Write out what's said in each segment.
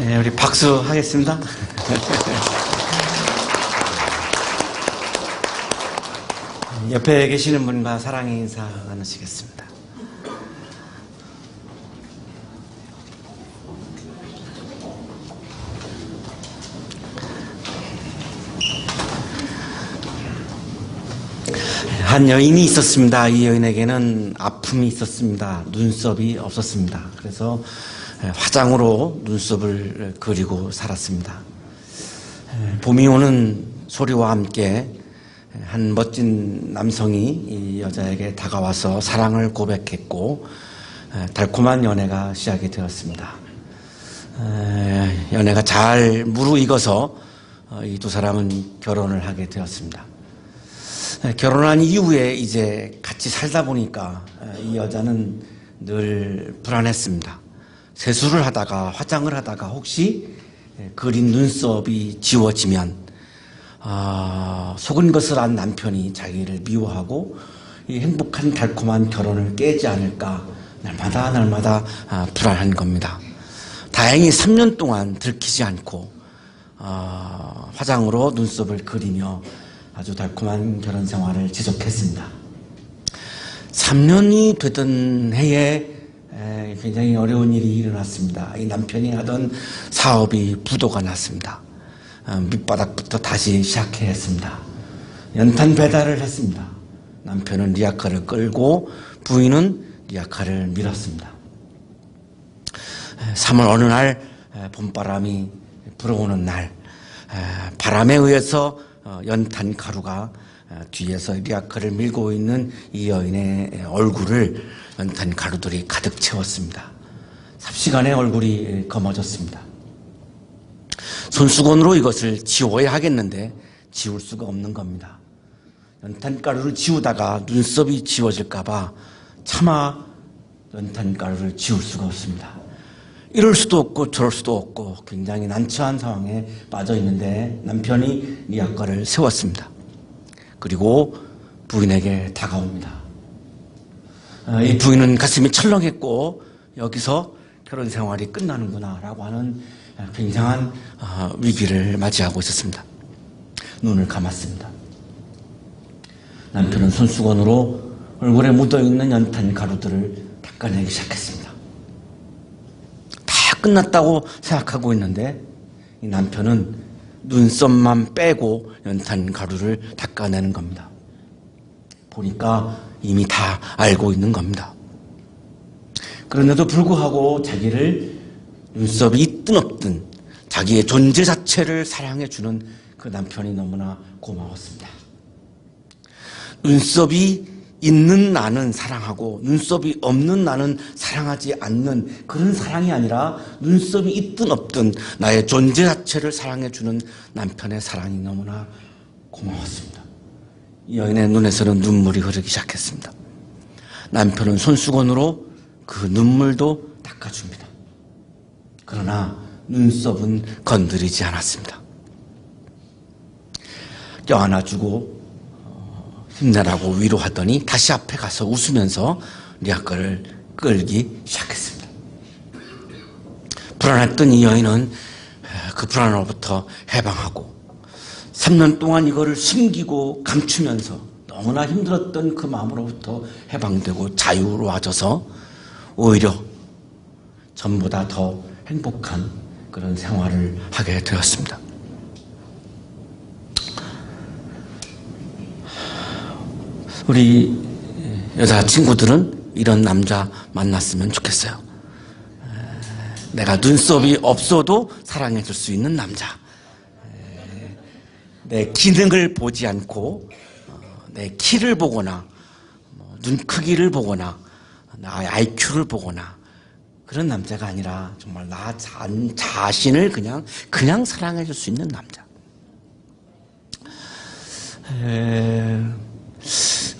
네, 우리 박수 하겠습니다. 옆에 계시는 분과 사랑의 인사 나누시겠습니다. 한 여인이 있었습니다. 이 여인에게는 아픔이 있었습니다. 눈썹이 없었습니다. 그래서 화장으로 눈썹을 그리고 살았습니다. 봄이 오는 소리와 함께 한 멋진 남성이 이 여자에게 다가와서 사랑을 고백했고 달콤한 연애가 시작이 되었습니다. 연애가 잘 무르익어서 이 두 사람은 결혼을 하게 되었습니다. 결혼한 이후에 이제 같이 살다 보니까 이 여자는 늘 불안했습니다. 세수를 하다가 화장을 하다가 혹시 그린 눈썹이 지워지면 속은 것을 안 남편이 자기를 미워하고 이 행복한 달콤한 결혼을 깨지 않을까 날마다 불안한 겁니다. 다행히 3년 동안 들키지 않고 화장으로 눈썹을 그리며 아주 달콤한 결혼 생활을 지속했습니다. 3년이 되던 해에 굉장히 어려운 일이 일어났습니다. 이 남편이 하던 사업이 부도가 났습니다. 밑바닥부터 다시 시작해야 했습니다. 연탄 배달을 했습니다. 남편은 리아카를 끌고 부인은 리아카를 밀었습니다. 3월 어느 날 봄바람이 불어오는 날 바람에 의해서 연탄 가루가 뒤에서 리아카를 밀고 있는 이 여인의 얼굴을 연탄 가루들이 가득 채웠습니다. 삽시간에 얼굴이 검어졌습니다. 손수건으로 이것을 지워야 하겠는데 지울 수가 없는 겁니다. 연탄 가루를 지우다가 눈썹이 지워질까봐 차마 연탄 가루를 지울 수가 없습니다. 이럴 수도 없고 저럴 수도 없고 굉장히 난처한 상황에 빠져 있는데 남편이 리아카를 세웠습니다. 그리고 부인에게 다가옵니다. 이 부인은 가슴이 철렁했고 여기서 결혼 생활이 끝나는구나 라고 하는 굉장한 위기를 맞이하고 있었습니다. 눈을 감았습니다. 남편은 손수건으로 얼굴에 묻어있는 연탄 가루들을 닦아내기 시작했습니다. 끝났다고 생각하고 있는데 이 남편은 눈썹만 빼고 연탄 가루를 닦아내는 겁니다. 보니까 이미 다 알고 있는 겁니다. 그런데도 불구하고 자기를 눈썹이 있든 없든 자기의 존재 자체를 사랑해주는 그 남편이 너무나 고마웠습니다. 눈썹이 있는 나는 사랑하고 눈썹이 없는 나는 사랑하지 않는 그런 사랑이 아니라 눈썹이 있든 없든 나의 존재 자체를 사랑해주는 남편의 사랑이 너무나 고마웠습니다. 이 여인의 눈에서는 눈물이 흐르기 시작했습니다. 남편은 손수건으로 그 눈물도 닦아줍니다. 그러나 눈썹은 건드리지 않았습니다. 껴안아주고 힘내라고 위로하더니 다시 앞에 가서 웃으면서 리아카를 끌기 시작했습니다. 불안했던 이 여인은 그 불안으로부터 해방하고 3년 동안 이거를 숨기고 감추면서 너무나 힘들었던 그 마음으로부터 해방되고 자유로워져서 오히려 전보다 더 행복한 그런 생활을 하게 되었습니다. 우리 여자친구들은 이런 남자 만났으면 좋겠어요. 내가 눈썹이 없어도 사랑해 줄 수 있는 남자. 내 기능을 보지 않고 내 키를 보거나 눈 크기를 보거나 나의 IQ를 보거나 그런 남자가 아니라 정말 나 자신을 그냥 사랑해 줄 수 있는 남자.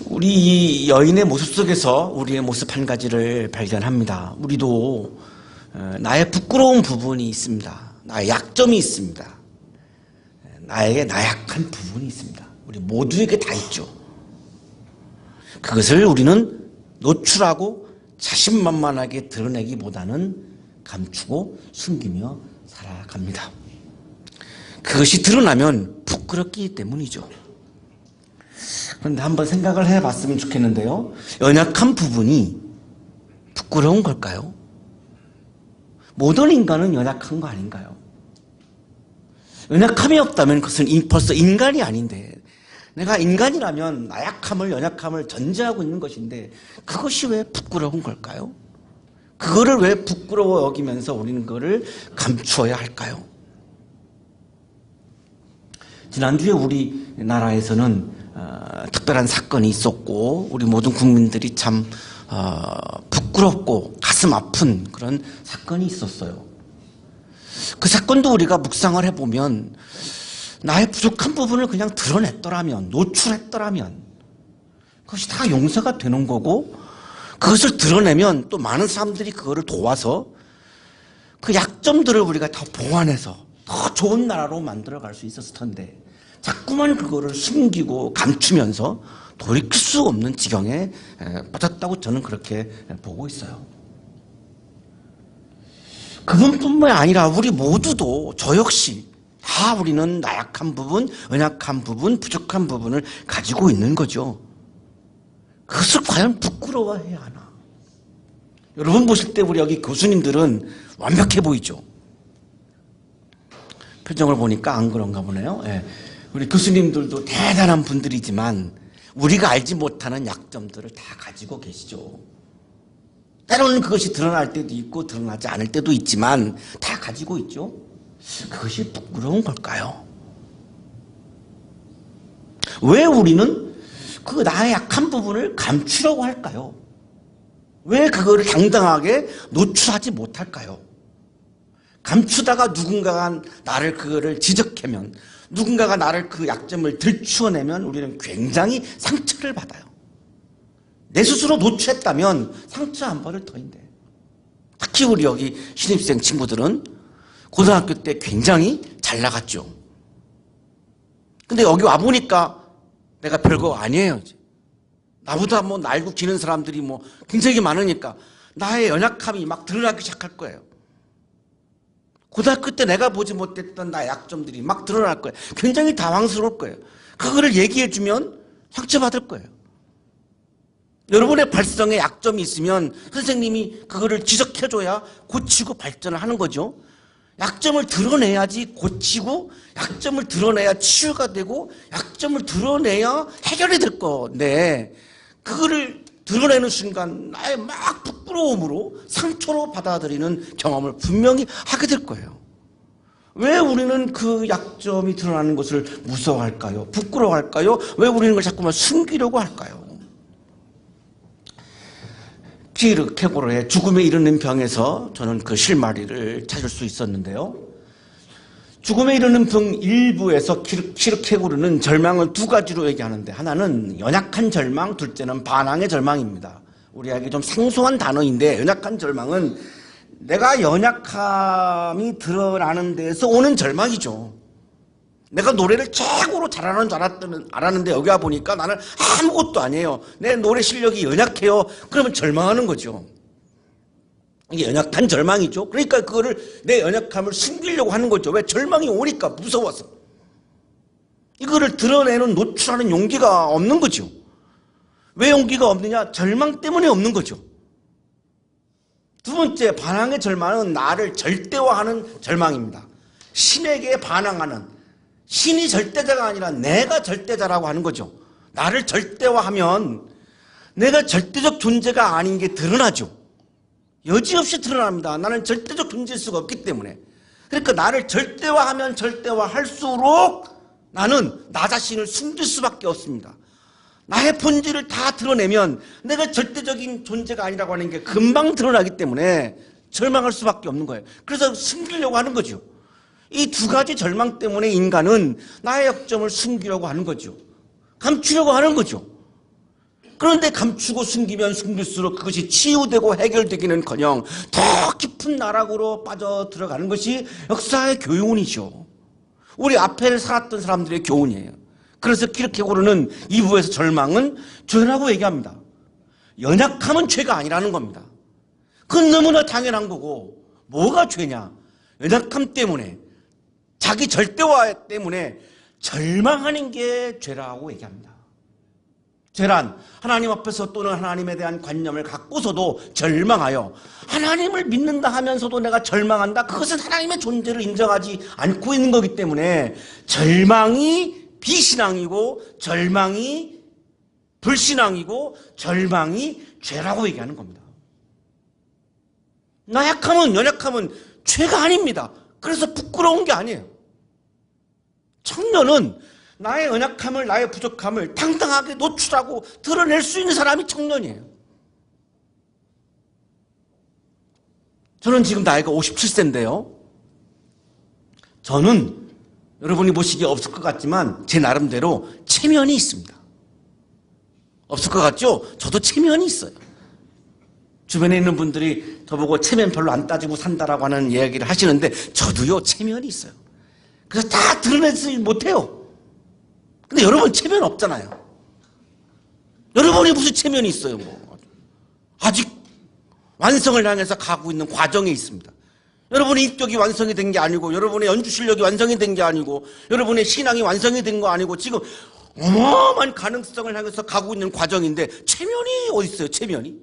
우리 이 여인의 모습 속에서 우리의 모습 한 가지를 발견합니다. 우리도 나의 부끄러운 부분이 있습니다. 나의 약점이 있습니다. 나에게 나약한 부분이 있습니다. 우리 모두에게 다 있죠. 그것을 우리는 노출하고 자신만만하게 드러내기보다는 감추고 숨기며 살아갑니다. 그것이 드러나면 부끄럽기 때문이죠. 그런데 한번 생각을 해봤으면 좋겠는데요. 연약한 부분이 부끄러운 걸까요? 모든 인간은 연약한 거 아닌가요? 연약함이 없다면 그것은 벌써 인간이 아닌데, 내가 인간이라면 나약함을, 연약함을 전제하고 있는 것인데 그것이 왜 부끄러운 걸까요? 그거를 왜 부끄러워 여기면서 우리는 그거를 감추어야 할까요? 지난주에 우리나라에서는 특별한 사건이 있었고 우리 모든 국민들이 참 부끄럽고 가슴 아픈 그런 사건이 있었어요. 그 사건도 우리가 묵상을 해보면 나의 부족한 부분을 그냥 드러냈더라면, 노출했더라면 그것이 다 용서가 되는 거고, 그것을 드러내면 또 많은 사람들이 그거를 도와서 그 약점들을 우리가 더 보완해서 더 좋은 나라로 만들어갈 수 있었을 텐데, 자꾸만 그거를 숨기고 감추면서 돌이킬 수 없는 지경에 빠졌다고 저는 그렇게 보고 있어요. 그분뿐만이 아니라 우리 모두도, 저 역시 다 우리는 나약한 부분, 연약한 부분, 부족한 부분을 가지고 있는 거죠. 그것을 과연 부끄러워해야 하나? 여러분 보실 때 우리 여기 교수님들은 완벽해 보이죠? 표정을 보니까 안 그런가 보네요. 예. 우리 교수님들도 대단한 분들이지만 우리가 알지 못하는 약점들을 다 가지고 계시죠. 때로는 그것이 드러날 때도 있고 드러나지 않을 때도 있지만 다 가지고 있죠. 그것이 부끄러운 걸까요? 왜 우리는 그 나의 약한 부분을 감추려고 할까요? 왜 그거를 당당하게 노출하지 못할까요? 감추다가 누군가가 나를 그거를 지적하면, 누군가가 나를 그 약점을 들추어내면 우리는 굉장히 상처를 받아요. 내 스스로 노출했다면 상처 안 받을 터인데, 특히 우리 여기 신입생 친구들은 고등학교 때 굉장히 잘 나갔죠. 근데 여기 와보니까 내가 별거 아니에요. 이제. 나보다 뭐 날고 기는 사람들이 뭐 굉장히 많으니까 나의 연약함이 막 드러나기 시작할 거예요. 고등학교 때 내가 보지 못했던 나의 약점들이 막 드러날 거예요. 굉장히 당황스러울 거예요. 그거를 얘기해주면 상처받을 거예요. 여러분의 발성에 약점이 있으면 선생님이 그거를 지적해줘야 고치고 발전을 하는 거죠. 약점을 드러내야지 고치고, 약점을 드러내야 치유가 되고, 약점을 드러내야 해결이 될 건데, 그거를 드러내는 순간 나의 막 부끄러움으로 상처로 받아들이는 경험을 분명히 하게 될 거예요. 왜 우리는 그 약점이 드러나는 것을 무서워할까요? 부끄러워할까요? 왜 우리는 그걸 자꾸만 숨기려고 할까요? 키르케고르의 죽음에 이르는 병에서 저는 그 실마리를 찾을 수 있었는데요. 죽음에 이르는 병 일부에서 키르케고르는 절망을 두 가지로 얘기하는데, 하나는 연약한 절망, 둘째는 반항의 절망입니다. 우리에게 좀 생소한 단어인데, 연약한 절망은 내가 연약함이 드러나는 데에서 오는 절망이죠. 내가 노래를 최고로 잘하는 줄 알았는데 여기 와보니까 나는 아무것도 아니에요. 내 노래 실력이 연약해요. 그러면 절망하는 거죠. 이게 연약한 절망이죠. 그러니까 그거를, 내 연약함을 숨기려고 하는 거죠. 왜? 절망이 오니까 무서워서. 이거를 드러내는, 노출하는 용기가 없는 거죠. 왜 용기가 없느냐? 절망 때문에 없는 거죠. 두 번째, 반항의 절망은 나를 절대화하는 절망입니다. 신에게 반항하는, 신이 절대자가 아니라 내가 절대자라고 하는 거죠. 나를 절대화하면 내가 절대적 존재가 아닌 게 드러나죠. 여지없이 드러납니다. 나는 절대적 존재일 수가 없기 때문에. 그러니까 나를 절대화하면 절대화할수록 나는 나 자신을 숨길 수밖에 없습니다. 나의 본질을 다 드러내면 내가 절대적인 존재가 아니라고 하는 게 금방 드러나기 때문에 절망할 수밖에 없는 거예요. 그래서 숨기려고 하는 거죠. 이 두 가지 절망 때문에 인간은 나의 약점을 숨기려고 하는 거죠. 감추려고 하는 거죠. 그런데 감추고 숨기면 숨길수록 그것이 치유되고 해결되기는커녕 더 깊은 나락으로 빠져들어가는 것이 역사의 교훈이죠. 우리 앞에 살았던 사람들의 교훈이에요. 그래서 키르케고르는 2부에서 절망은 죄라고 얘기합니다. 연약함은 죄가 아니라는 겁니다. 그건 너무나 당연한 거고, 뭐가 죄냐? 연약함 때문에, 자기 절대화 때문에 절망하는 게 죄라고 얘기합니다. 죄란 하나님 앞에서 또는 하나님에 대한 관념을 갖고서도 절망하여 하나님을 믿는다 하면서도 내가 절망한다. 그것은 하나님의 존재를 인정하지 않고 있는 거기 때문에 절망이 비신앙이고 절망이 불신앙이고 절망이 죄라고 얘기하는 겁니다. 나약함은 연약함은 죄가 아닙니다. 그래서 부끄러운 게 아니에요. 청년은 나의 연약함을, 나의 부족함을 당당하게 노출하고 드러낼 수 있는 사람이 청년이에요. 저는 지금 나이가 57세인데요. 저는 여러분이 보시기에 없을 것 같지만 제 나름대로 체면이 있습니다. 없을 것 같죠? 저도 체면이 있어요. 주변에 있는 분들이 저보고 체면 별로 안 따지고 산다라고 하는 이야기를 하시는데 저도요, 체면이 있어요. 그래서 다 드러내지 못해요. 근데 여러분 체면 없잖아요. 여러분이 무슨 체면이 있어요. 뭐. 아직 완성을 향해서 가고 있는 과정에 있습니다. 여러분의 인격이 완성이 된 게 아니고 여러분의 연주 실력이 완성이 된 게 아니고 여러분의 신앙이 완성이 된 거 아니고 지금 어마어마한 가능성을 향해서 가고 있는 과정인데 체면이 어디 있어요? 체면이?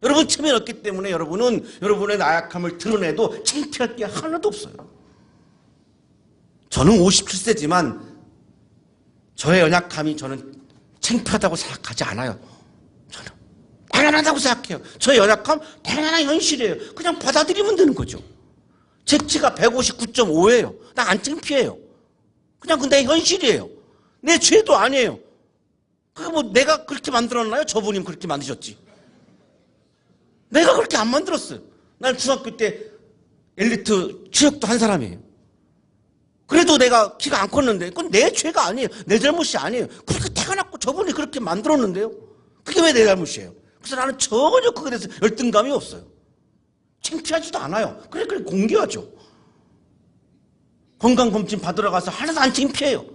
여러분 체면 없기 때문에 여러분은 여러분의 나약함을 드러내도 창피할 게 하나도 없어요. 저는 57세지만 저의 연약함이 저는 창피하다고 생각하지 않아요. 저는 당연하다고 생각해요. 저의 연약함 당연한 현실이에요. 그냥 받아들이면 되는 거죠. 제 키가 159.5예요. 나 안 창피해요. 그냥 내 현실이에요. 내 죄도 아니에요. 그게 뭐 내가 그렇게 만들었나요? 저분이 그렇게 만드셨지. 내가 그렇게 안 만들었어요. 난 중학교 때 엘리트 취업도 한 사람이에요. 그래도 내가 키가 안 컸는데 그건 내 죄가 아니에요. 내 잘못이 아니에요. 그렇게 태어났고 저분이 그렇게 만들었는데요. 그게 왜 내 잘못이에요? 그래서 나는 전혀 그거에 대해서 열등감이 없어요. 창피하지도 않아요. 그래 공개하죠. 건강검진 받으러 가서 하나도 안 창피해요.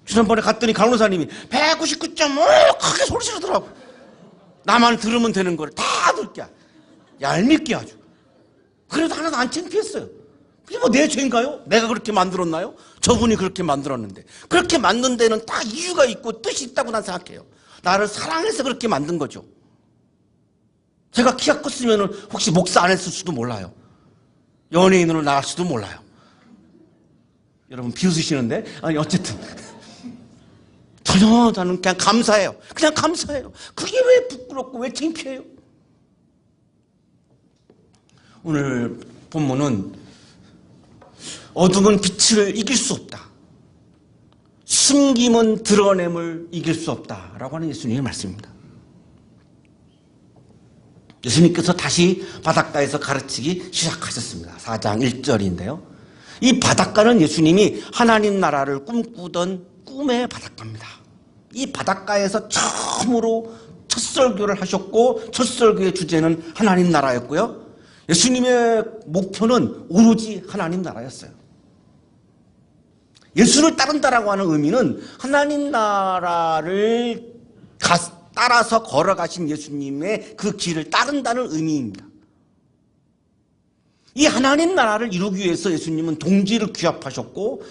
지난번에 갔더니 간호사님이 199.5 크게 소리 지르더라고. 나만 들으면 되는 거를 다 듣게 얄밉게 아주. 그래도 하나도 안 창피했어요. 그게 뭐 내 죄인가요? 내가 그렇게 만들었나요? 저분이 그렇게 만들었는데. 그렇게 만든 데는 다 이유가 있고 뜻이 있다고 난 생각해요. 나를 사랑해서 그렇게 만든 거죠. 제가 키가 컸으면 혹시 목사 안 했을 수도 몰라요. 연예인으로 나갈 수도 몰라요. 여러분 비웃으시는데? 아니 어쨌든 전혀 저는 그냥 감사해요. 그냥 감사해요. 그게 왜 부끄럽고 왜 창피해요? 오늘 본문은 어둠은 빛을 이길 수 없다. 숨김은 드러냄을 이길 수 없다라고 하는 예수님의 말씀입니다. 예수님께서 다시 바닷가에서 가르치기 시작하셨습니다. 4장 1절인데요. 이 바닷가는 예수님이 하나님 나라를 꿈꾸던 꿈의 바닷가입니다. 이 바닷가에서 처음으로 첫 설교를 하셨고 첫 설교의 주제는 하나님 나라였고요. 예수님의 목표는 오로지 하나님 나라였어요. 예수를 따른다라고 하는 의미는 하나님 나라를 따라서 걸어가신 예수님의 그 길을 따른다는 의미입니다. 이 하나님 나라를 이루기 위해서 예수님은 동지를 귀합하셨고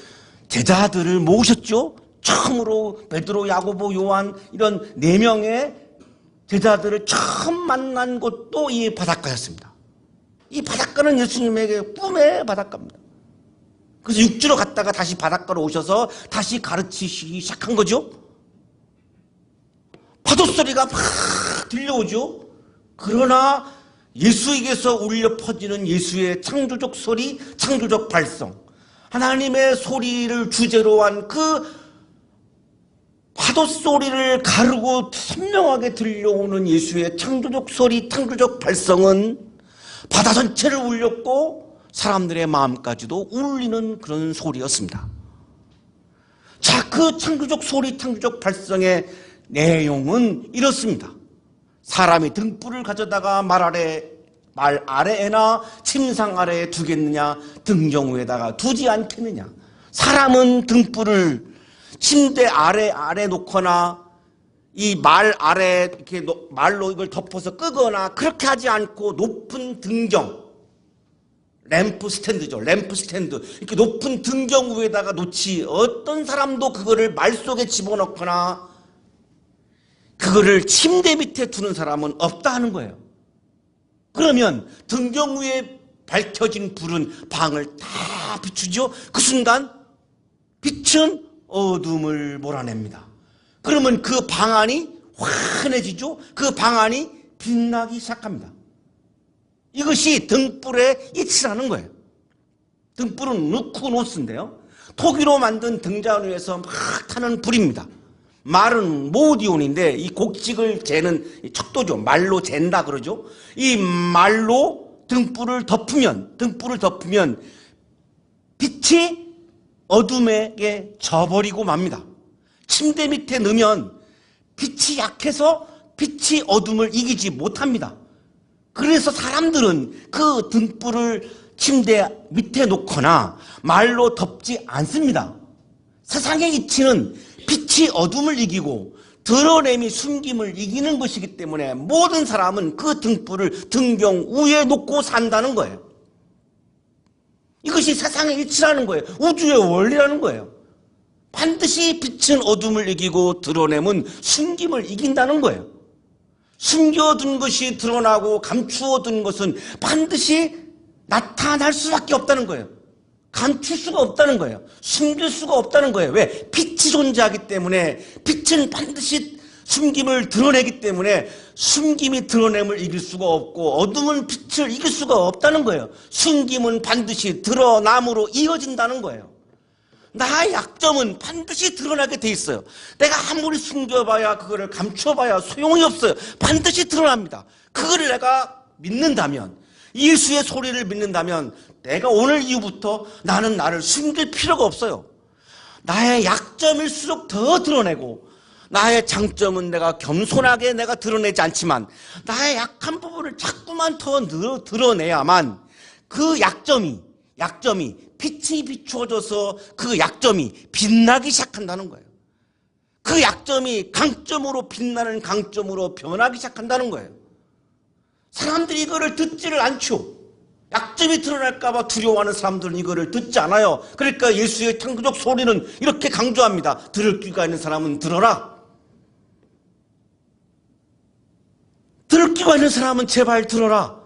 제자들을 모으셨죠. 처음으로 베드로, 야고보, 요한 이런 4명의 제자들을 처음 만난 곳도 이 바닷가였습니다. 이 바닷가는 예수님에게 꿈의 바닷가입니다. 그래서 육지로 갔다가 다시 바닷가로 오셔서 다시 가르치시기 시작한 거죠. 파도 소리가 막 들려오죠. 그러나 예수에게서 울려 퍼지는 예수의 창조적 소리, 창조적 발성, 하나님의 소리를 주제로 한 그 파도 소리를 가르고 선명하게 들려오는 예수의 창조적 소리, 창조적 발성은 바다 전체를 울렸고 사람들의 마음까지도 울리는 그런 소리였습니다. 자, 그 창조적 소리, 창조적 발성의 내용은 이렇습니다. 사람이 등불을 가져다가 말 아래에나 침상 아래에 두겠느냐, 등경 위에다가 두지 않겠느냐. 사람은 등불을 침대 아래 놓거나 이 말 아래 이렇게 말로 이걸 덮어서 끄거나 그렇게 하지 않고 높은 등경을 램프 스탠드죠. 램프 스탠드. 이렇게 높은 등경 위에다가 놓지 어떤 사람도 그거를 말 속에 집어넣거나 그거를 침대 밑에 두는 사람은 없다 하는 거예요. 그러면 등경 위에 밝혀진 불은 방을 다 비추죠. 그 순간 빛은 어둠을 몰아냅니다. 그러면 그 방 안이 환해지죠. 그 방 안이 빛나기 시작합니다. 이것이 등불의 이치라는 거예요. 등불은 누쿠노스인데요. 토기로 만든 등잔 위에서 막 타는 불입니다. 말은 모디온인데 이 곡식을 재는 척도죠. 말로 잰다 그러죠. 이 말로 등불을 덮으면 빛이 어둠에게 져버리고 맙니다. 침대 밑에 넣으면 빛이 약해서 빛이 어둠을 이기지 못합니다. 그래서 사람들은 그 등불을 침대 밑에 놓거나 말로 덮지 않습니다. 세상의 이치는 빛이 어둠을 이기고 드러냄이 숨김을 이기는 것이기 때문에 모든 사람은 그 등불을 등경 위에 놓고 산다는 거예요. 이것이 세상의 이치라는 거예요. 우주의 원리라는 거예요. 반드시 빛은 어둠을 이기고 드러냄은 숨김을 이긴다는 거예요. 숨겨둔 것이 드러나고 감추어둔 것은 반드시 나타날 수밖에 없다는 거예요. 감출 수가 없다는 거예요. 숨길 수가 없다는 거예요. 왜? 빛이 존재하기 때문에 빛은 반드시 숨김을 드러내기 때문에 숨김이 드러냄을 이길 수가 없고 어둠은 빛을 이길 수가 없다는 거예요. 숨김은 반드시 드러남으로 이어진다는 거예요. 나의 약점은 반드시 드러나게 돼 있어요. 내가 아무리 숨겨봐야 그거를 감춰봐야 소용이 없어요. 반드시 드러납니다. 그거를 내가 믿는다면, 예수의 소리를 믿는다면 내가 오늘 이후부터 나는 나를 숨길 필요가 없어요. 나의 약점일수록 더 드러내고 나의 장점은 내가 겸손하게 내가 드러내지 않지만 나의 약한 부분을 자꾸만 더 드러내야만 그 약점이 빛이 비추어져서 그 약점이 빛나기 시작한다는 거예요. 그 약점이 강점으로 빛나는 강점으로 변하기 시작한다는 거예요. 사람들이 이거를 듣지를 않죠. 약점이 드러날까봐 두려워하는 사람들은 이거를 듣지 않아요. 그러니까 예수의 창조적 소리는 이렇게 강조합니다. 들을 귀가 있는 사람은 들어라. 들을 귀가 있는 사람은 제발 들어라.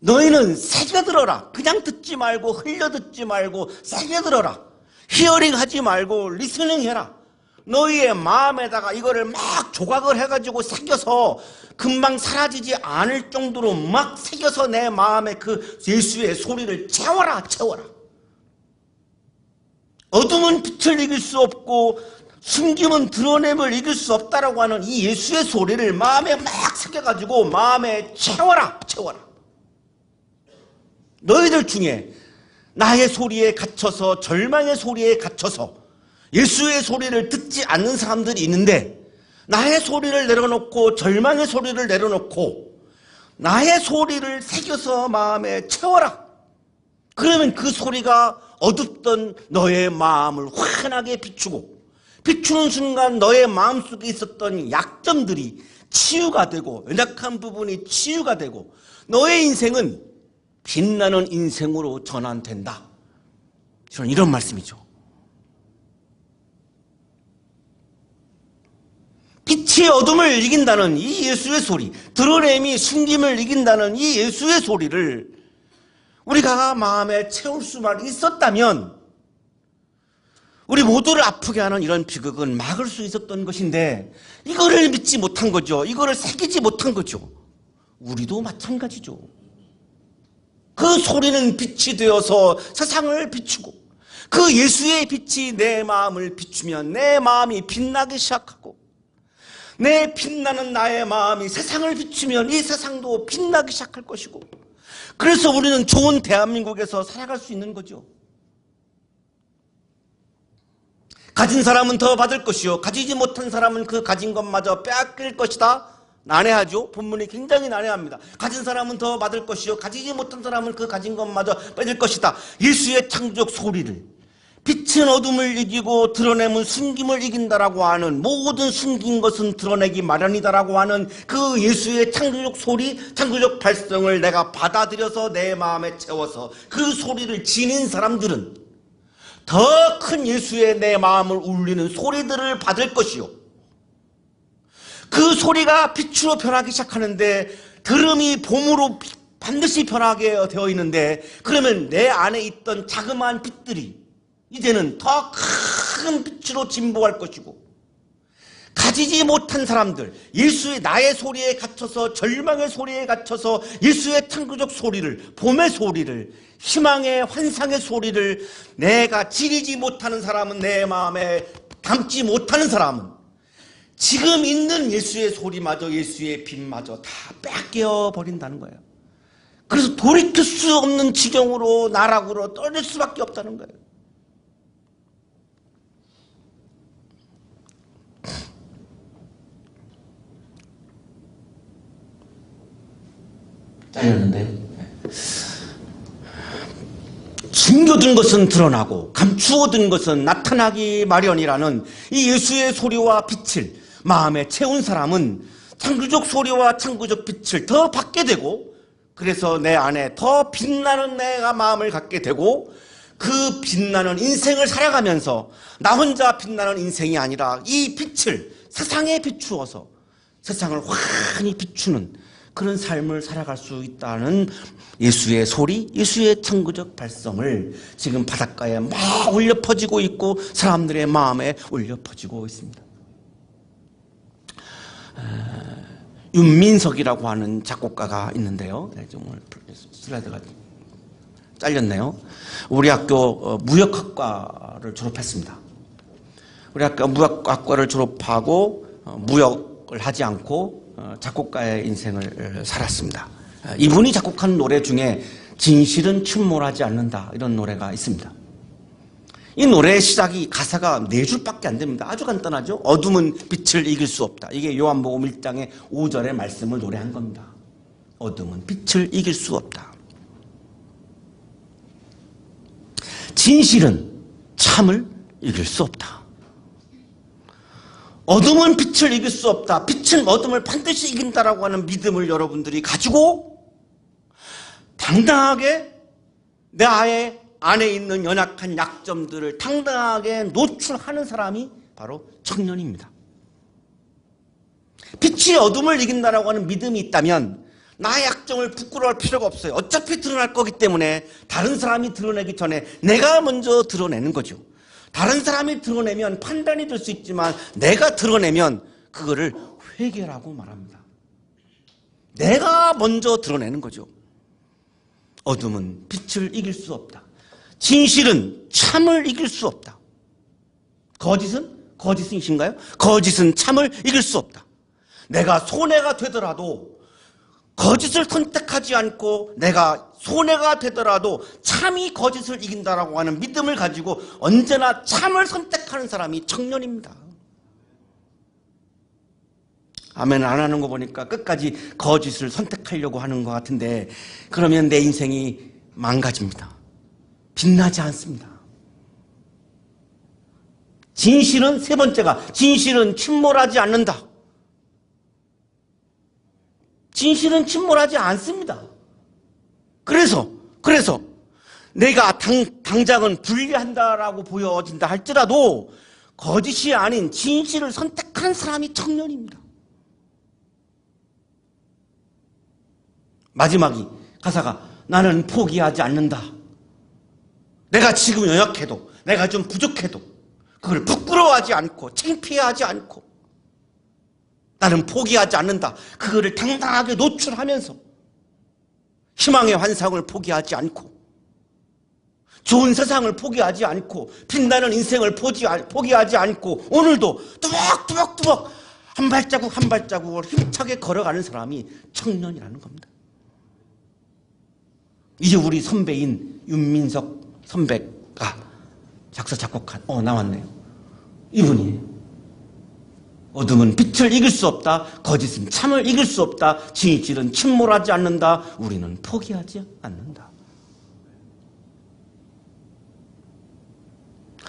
너희는 새겨 들어라. 그냥 듣지 말고 흘려 듣지 말고 새겨 들어라. 히어링 하지 말고 리스닝 해라. 너희의 마음에다가 이거를 막 조각을 해가지고 새겨서 금방 사라지지 않을 정도로 막 새겨서 내 마음에 그 예수의 소리를 채워라. 어둠은 빛을 이길 수 없고 숨김은 드러냄을 이길 수 없다라고 하는 이 예수의 소리를 마음에 막 새겨가지고 마음에 채워라. 너희들 중에 나의 소리에 갇혀서 절망의 소리에 갇혀서 예수의 소리를 듣지 않는 사람들이 있는데 나의 소리를 내려놓고 절망의 소리를 내려놓고 나의 소리를 새겨서 마음에 채워라. 그러면 그 소리가 어둡던 너의 마음을 환하게 비추고 비추는 순간 너의 마음속에 있었던 약점들이 치유가 되고 연약한 부분이 치유가 되고 너의 인생은 빛나는 인생으로 전환된다. 저는 이런 말씀이죠. 빛이 어둠을 이긴다는 이 예수의 소리, 드러냄이 숨김을 이긴다는 이 예수의 소리를 우리가 마음에 채울 수만 있었다면 우리 모두를 아프게 하는 이런 비극은 막을 수 있었던 것인데 이거를 믿지 못한 거죠. 이거를 새기지 못한 거죠. 우리도 마찬가지죠. 그 소리는 빛이 되어서 세상을 비추고 그 예수의 빛이 내 마음을 비추면 내 마음이 빛나기 시작하고 내 빛나는 나의 마음이 세상을 비추면 이 세상도 빛나기 시작할 것이고 그래서 우리는 좋은 대한민국에서 살아갈 수 있는 거죠. 가진 사람은 더 받을 것이요 가지지 못한 사람은 그 가진 것마저 빼앗길 것이다. 난해하죠. 본문이 굉장히 난해합니다. 가진 사람은 더 받을 것이요 가지지 못한 사람은 그 가진 것마저 뺏을 것이다. 예수의 창조적 소리를 빛은 어둠을 이기고 드러내면 숨김을 이긴다라고 하는, 모든 숨긴 것은 드러내기 마련이다라고 하는 그 예수의 창조적 소리, 창조적 발성을 내가 받아들여서 내 마음에 채워서 그 소리를 지닌 사람들은 더 큰 예수의 내 마음을 울리는 소리들을 받을 것이요, 그 소리가 빛으로 변하기 시작하는데, 들음이 봄으로 반드시 변하게 되어 있는데, 그러면 내 안에 있던 자그마한 빛들이 이제는 더 큰 빛으로 진보할 것이고, 가지지 못한 사람들, 예수의 나의 소리에 갇혀서, 절망의 소리에 갇혀서 예수의 창조적 소리를, 봄의 소리를, 희망의 환상의 소리를 내가 지니지 못하는 사람은, 내 마음에 담지 못하는 사람은 지금 있는 예수의 소리마저, 예수의 빛마저 다 뺏겨 버린다는 거예요. 그래서 돌이킬 수 없는 지경으로, 나락으로 떨어질 수밖에 없다는 거예요. 잘렸는데, 숨겨둔 것은 드러나고 감추어둔 것은 나타나기 마련이라는 이 예수의 소리와 빛을 마음에 채운 사람은 창조적 소리와 창조적 빛을 더 받게 되고, 그래서 내 안에 더 빛나는 내가 마음을 갖게 되고, 그 빛나는 인생을 살아가면서 나 혼자 빛나는 인생이 아니라 이 빛을 세상에 비추어서 세상을 환히 비추는 그런 삶을 살아갈 수 있다는 예수의 소리, 예수의 창조적 발성을 지금 바닷가에 막 울려 퍼지고 있고, 사람들의 마음에 울려 퍼지고 있습니다. 윤민석이라고 하는 작곡가가 있는데요. 정말 슬라이드가 잘렸네요. 우리 학교 무역학과를 졸업했습니다. 우리 학교 무역학과를 졸업하고 무역을 하지 않고 작곡가의 인생을 살았습니다. 이분이 작곡한 노래 중에 진실은 침몰하지 않는다, 이런 노래가 있습니다. 이 노래의 시작이, 가사가 4줄밖에 안 됩니다. 아주 간단하죠. 어둠은 빛을 이길 수 없다. 이게 요한복음 1장의 5절의 말씀을 노래한 겁니다. 어둠은 빛을 이길 수 없다. 진실은 참을 이길 수 없다. 어둠은 빛을 이길 수 없다. 빛은 어둠을 반드시 이긴다라고 하는 믿음을 여러분들이 가지고 당당하게 내 안에 있는 연약한 약점들을 당당하게 노출하는 사람이 바로 청년입니다. 빛이 어둠을 이긴다라고 하는 믿음이 있다면 나의 약점을 부끄러워할 필요가 없어요. 어차피 드러날 거기 때문에 다른 사람이 드러내기 전에 내가 먼저 드러내는 거죠. 다른 사람이 드러내면 판단이 될 수 있지만 내가 드러내면 그거를 회개라고 말합니다. 내가 먼저 드러내는 거죠. 어둠은 빛을 이길 수 없다. 진실은 참을 이길 수 없다. 거짓이신가요? 거짓은 참을 이길 수 없다. 내가 손해가 되더라도 거짓을 선택하지 않고, 내가 손해가 되더라도 참이 거짓을 이긴다라고 하는 믿음을 가지고 언제나 참을 선택하는 사람이 청년입니다. 아멘 안 하는 거 보니까 끝까지 거짓을 선택하려고 하는 것 같은데, 그러면 내 인생이 망가집니다. 빛나지 않습니다. 진실은, 세 번째가, 진실은 침몰하지 않는다. 진실은 침몰하지 않습니다. 그래서 내가 당장은 불리한다라고 보여진다 할지라도 거짓이 아닌 진실을 선택한 사람이 청년입니다. 마지막이, 가사가 나는 포기하지 않는다. 내가 지금 연약해도, 내가 좀 부족해도 그걸 부끄러워하지 않고 창피해하지 않고 나는 포기하지 않는다. 그거를 당당하게 노출하면서 희망의 환상을 포기하지 않고, 좋은 세상을 포기하지 않고, 빛나는 인생을 포기하지 않고, 오늘도 뚜벅뚜벅뚜벅 한 발자국 한 발자국을 힘차게 걸어가는 사람이 청년이라는 겁니다. 이제 우리 선배인 윤민석 선배가 작사 작곡한, 나왔네요. 이분이에요. 어둠은 빛을 이길 수 없다. 거짓은 참을 이길 수 없다. 진실은 침몰하지 않는다. 우리는 포기하지 않는다.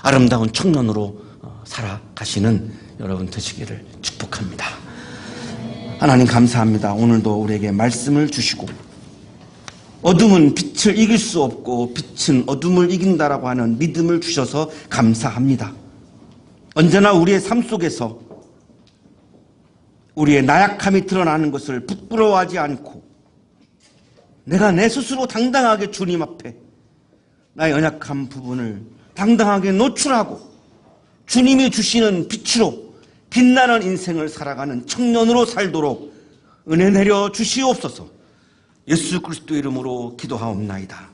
아름다운 청년으로 살아가시는 여러분 되시기를 축복합니다. 하나님 감사합니다. 오늘도 우리에게 말씀을 주시고 어둠은 빛을 이길 수 없고 빛은 어둠을 이긴다라고 하는 믿음을 주셔서 감사합니다. 언제나 우리의 삶 속에서 우리의 나약함이 드러나는 것을 부끄러워하지 않고 내가 내 스스로 당당하게 주님 앞에 나의 연약한 부분을 당당하게 노출하고 주님이 주시는 빛으로 빛나는 인생을 살아가는 청년으로 살도록 은혜 내려 주시옵소서. 예수 그리스도 이름으로 기도하옵나이다.